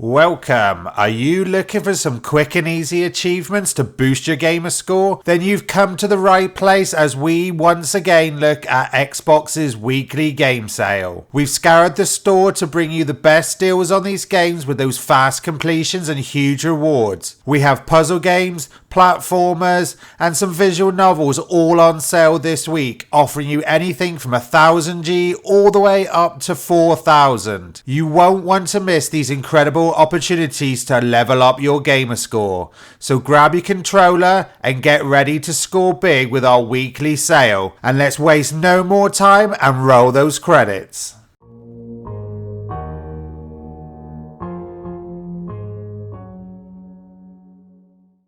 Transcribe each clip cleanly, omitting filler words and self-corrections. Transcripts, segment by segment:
Welcome! Are you looking for some quick and easy achievements to boost your gamer score? Then you've come to the right place as we once again look at Xbox's weekly game sale. We've scoured the store to bring you the best deals on these games with those fast completions and huge rewards. We have puzzle games, platformers, and some visual novels all on sale this week, offering you anything from 1000G all the way up to 4000. You won't want to miss these incredible opportunities to level up your gamer score. So grab your controller and get ready to score big with our weekly sale. And let's waste no more time and roll those credits.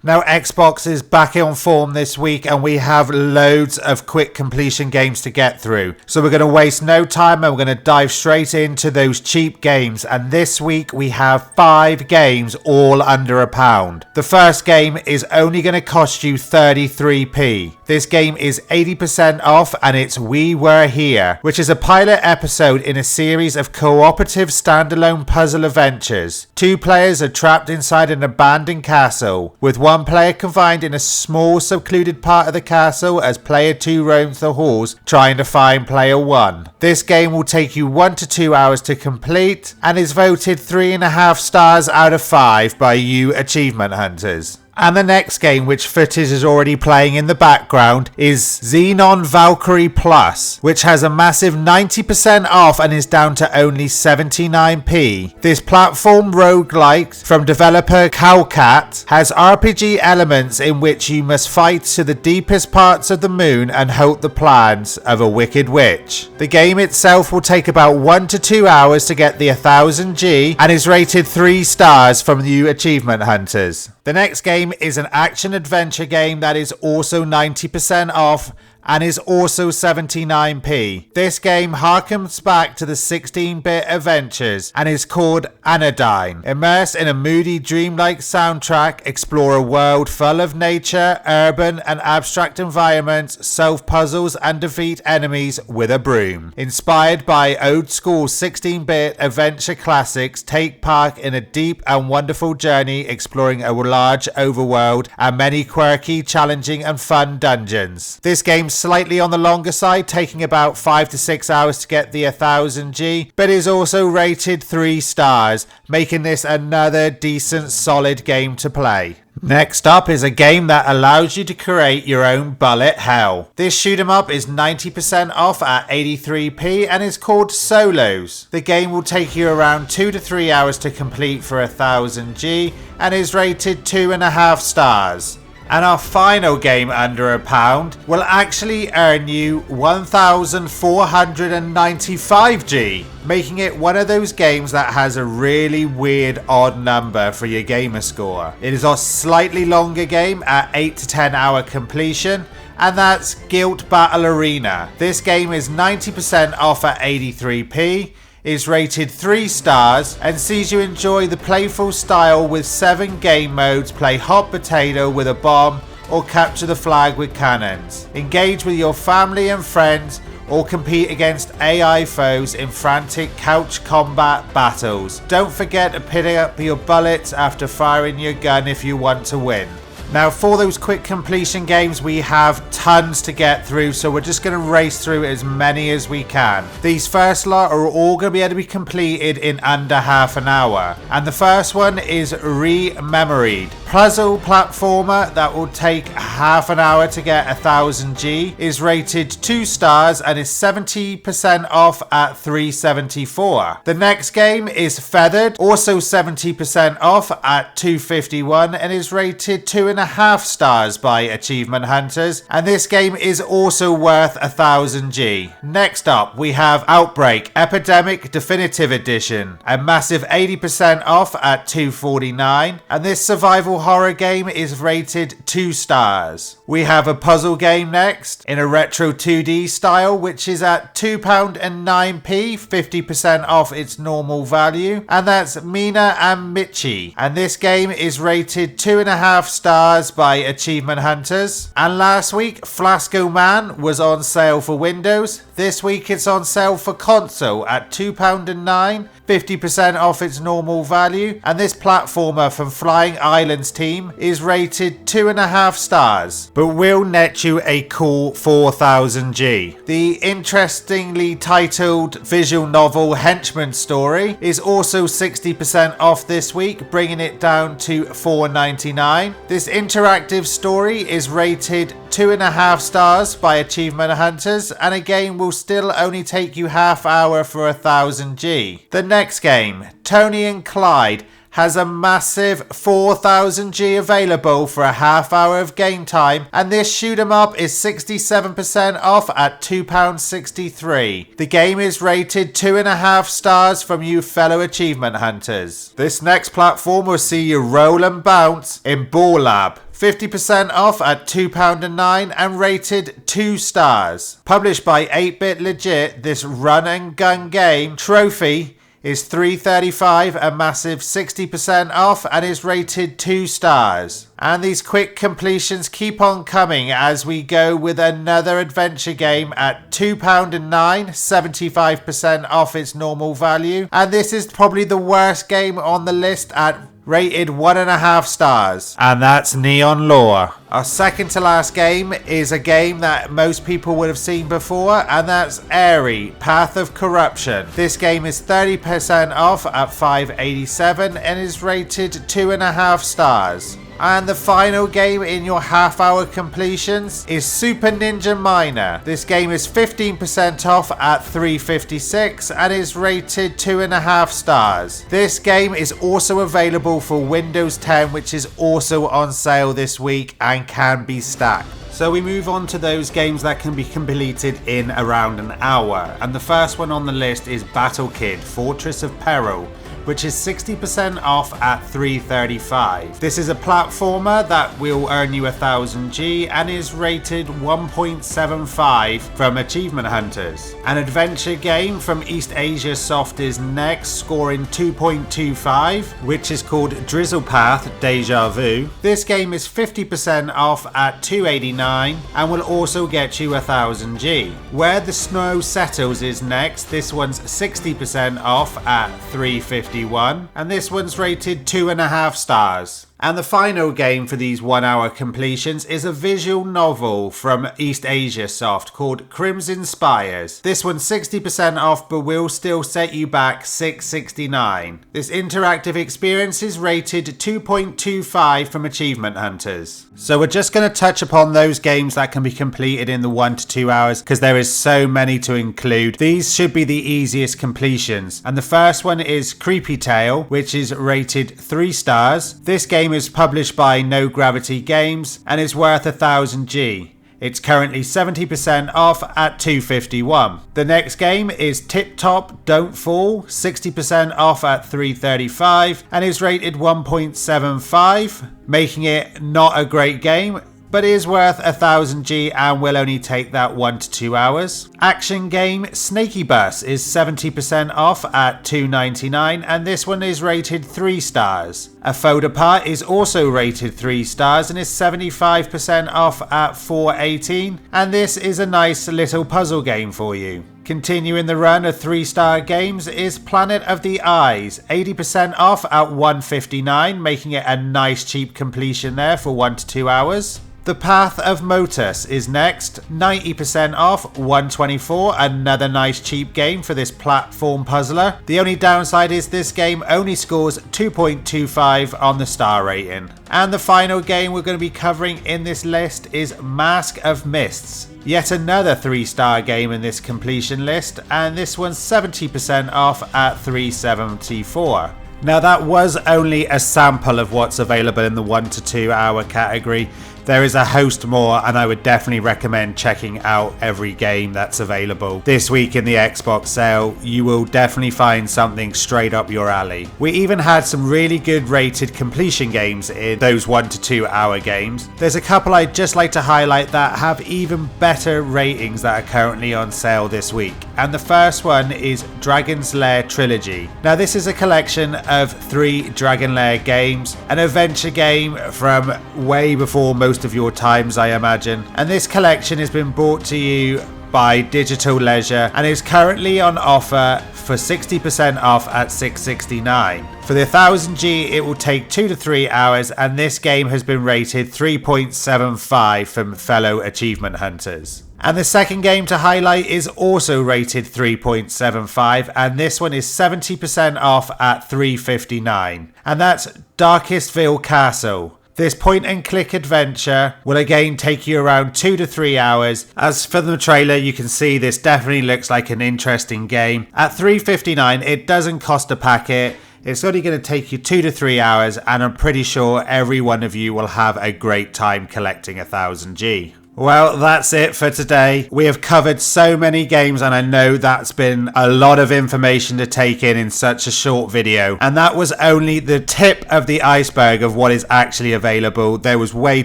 Now, Xbox is back on form this week and we have loads of quick completion games to get through. So we're going to waste no time and we're going to dive straight into those cheap games. And this week we have 5 games all under £1. The first game is only going to cost you 33p. This game is 80% off and it's We Were Here, which is a pilot episode in a series of cooperative standalone puzzle adventures. 2 players are trapped inside an abandoned castle, with one player confined in a small secluded part of the castle as player 2 roams the halls trying to find player 1. This game will take you 1 to 2 hours to complete and is voted 3.5 stars out of 5 by you achievement hunters. And the next game, which footage is already playing in the background, is Xenon Valkyrie Plus, which has a massive 90% off and is down to only 79p. This platform roguelike from developer Calcat has RPG elements in which you must fight to the deepest parts of the moon and halt the plans of a wicked witch. The game itself will take about 1 to 2 hours to get the 1000G and is rated 3 stars from you achievement hunters. The next game is an action-adventure game that is also 90% off and is also 79p. This game harkens back to the 16-bit adventures and is called Anodyne. Immerse in a moody, dreamlike soundtrack, explore a world full of nature, urban and abstract environments, solve puzzles and defeat enemies with a broom. Inspired by old-school 16-bit adventure classics, take part in a deep and wonderful journey exploring a large overworld and many quirky, challenging and fun dungeons. This game slightly on the longer side, taking about 5 to 6 hours to get the 1000G, but is also rated 3 stars, making this another decent solid game to play. Next up is a game that allows you to create your own bullet hell. This shoot 'em up is 90% off at 83p and is called Solos. The game will take you around 2 to 3 hours to complete for 1000G and is rated 2.5 stars. And our final game under £1 will actually earn you 1495G, making it one of those games that has a really weird odd number for your gamer score. It is a slightly longer game at 8 to 10 hour completion, and that's Guilt Battle Arena. This game is 90% off at 83p. Is rated 3 stars and sees you enjoy the playful style with 7 game modes. Play hot potato with a bomb or capture the flag with cannons. Engage with your family and friends or compete against AI foes in frantic couch combat battles. Don't forget to pick up your bullets after firing your gun if you want to win. Now, for those quick completion games, we have tons to get through, so we're just going to race through as many as we can. These first lot are all going to be able to be completed in under half an hour. And the first one is Rememoried. Puzzle platformer that will take half an hour to get 1000G, is rated 2 stars and is 70% off at 374. The next game is Feathered, also 70% off at 251 and is rated 2.5 stars by achievement hunters, and this game is also worth 1000G. Next up we have Outbreak Epidemic Definitive Edition, a massive 80% off at 249, and this survival horror game is rated 2 stars. We have a puzzle game next in a retro 2D style, which is at £2.09p, 50% off its normal value, and that's Mina and Michi, and this game is rated 2.5 stars by achievement hunters. And last week Flasco Man was on sale for Windows, This week it's on sale for console at £2.09, 50% off its normal value, and this platformer from Flying Islands team is rated 2.5 stars, but will net you a cool 4000G. The interestingly titled visual novel Henchman Story is also 60% off this week, bringing it down to $4.99. This interactive story is rated 2.5 stars by Achievement Hunters, and again will still only take you half hour for 1000G. The next game, Tony and Clyde, has a massive 4000G available for a half hour of game time, and this shoot 'em up is 67% off at £2.63. The game is rated 2.5 stars from you fellow Achievement Hunters. This next platform will see you roll and bounce in Ball Lab. 50% off at £2.09 and rated 2 stars. Published by 8-Bit Legit, this run and gun game trophy is $3.35, a massive 60% off, and is rated 2 stars. And these quick completions keep on coming as we go with another adventure game at £2.09, 75% off its normal value. And this is probably the worst game on the list at rated 1.5 stars, and that's Neon Law. Our second to last game is a game that most people would have seen before, and that's Airy, Path of Corruption. This game is 30% off at $5.87 and is rated 2.5 stars. And the final game in your half hour completions is Super Ninja Miner. This game is 15% off at $3.56 and is rated 2.5 stars. This game is also available for Windows 10, which is also on sale this week and can be stacked. So we move on to those games that can be completed in around an hour. And the first one on the list is Battle Kid, Fortress of Peril, which is 60% off at $3.35. This is a platformer that will earn you 1000G and is rated 1.75 from Achievement Hunters. An adventure game from East Asia Soft is next, scoring 2.25, which is called Drizzle Path Deja Vu. This game is 50% off at $2.89 and will also get you 1000G. Where the Snow Settles is next. This one's 60% off at $3.50. And this one's rated 2.5 stars. And the final game for these 1 hour completions is a visual novel from East Asia Soft called Crimson Spires. This one's 60% off but will still set you back $6.69. This interactive experience is rated 2.25 from Achievement Hunters. So we're just going to touch upon those games that can be completed in the 1 to 2 hours because there is so many to include. These should be the easiest completions. And the first one is Creepy Tale, which is rated 3 stars. This game is published by No Gravity Games and is worth 1000G. It's currently 70% off at $2.51. The next game is Tip Top Don't Fall, 60% off at $3.35 and is rated 1.75, making it not a great game, but is worth 1000G and will only take that 1 to 2 hours. Action game Snaky Bus is 70% off at $2.99 and this one is rated 3 stars. A Fold Apart is also rated 3 stars and is 75% off at $4.18 and this is a nice little puzzle game for you. Continuing the run of 3-star games is Planet of the Eyes, 80% off at $1.59, making it a nice cheap completion there for 1 to 2 hours. The Path of Motus is next, 90% off, $1.24, another nice cheap game for this platform puzzler. The only downside is this game only scores 2.25 on the star rating. And the final game we're going to be covering in this list is Mask of Mists. Yet another 3-star game in this completion list, and this one's 70% off at $3.74. Now that was only a sample of what's available in the 1 to 2 hour category. There is a host more and I would definitely recommend checking out every game that's available. This week in the Xbox sale, you will definitely find something straight up your alley. We even had some really good rated completion games in those 1 to 2 hour games. There's a couple I'd just like to highlight that have even better ratings that are currently on sale this week. And the first one is Dragon's Lair Trilogy. Now this is a collection of 3 Dragon Lair games, an adventure game from way before most of your times, I imagine. And this collection has been brought to you by Digital Leisure and is currently on offer for 60% off at $6.69. For the 1000G, it will take 2 to 3 hours, and this game has been rated 3.75 from fellow achievement hunters. And the second game to highlight is also rated 3.75, and this one is 70% off at $3.59, and that's Darkestville Castle. This point and click adventure will again take you around 2 to 3 hours. As for the trailer, you can see this definitely looks like an interesting game. At $3.59, it doesn't cost a packet. It's only going to take you 2 to 3 hours, and I'm pretty sure every one of you will have a great time collecting 1000G. Well, that's it for today. We have covered so many games, and I know that's been a lot of information to take in such a short video. And that was only the tip of the iceberg of what is actually available. There was way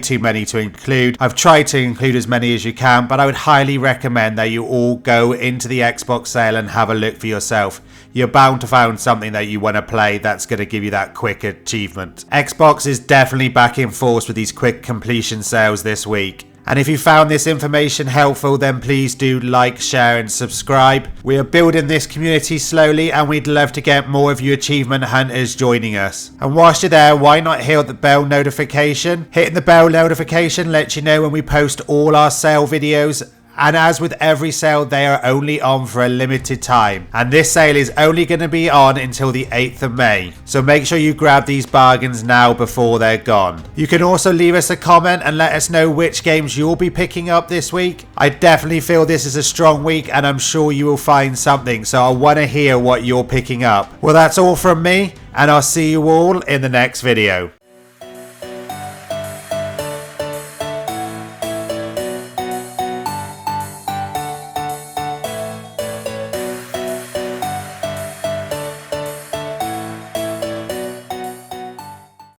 too many to include. I've tried to include as many as you can, but I would highly recommend that you all go into the Xbox sale and have a look for yourself. You're bound to find something that you want to play that's going to give you that quick achievement. Xbox is definitely back in force with these quick completion sales this week. And if you found this information helpful, then please do like, share and subscribe. We are building this community slowly, and we'd love to get more of you achievement hunters joining us. And whilst you're there, why not hit the bell notification? Hitting the bell notification lets you know when we post all our sale videos. And as with every sale, they are only on for a limited time. And this sale is only going to be on until the 8th of May. So make sure you grab these bargains now before they're gone. You can also leave us a comment and let us know which games you'll be picking up this week. I definitely feel this is a strong week, and I'm sure you will find something. So I want to hear what you're picking up. Well, that's all from me, and I'll see you all in the next video.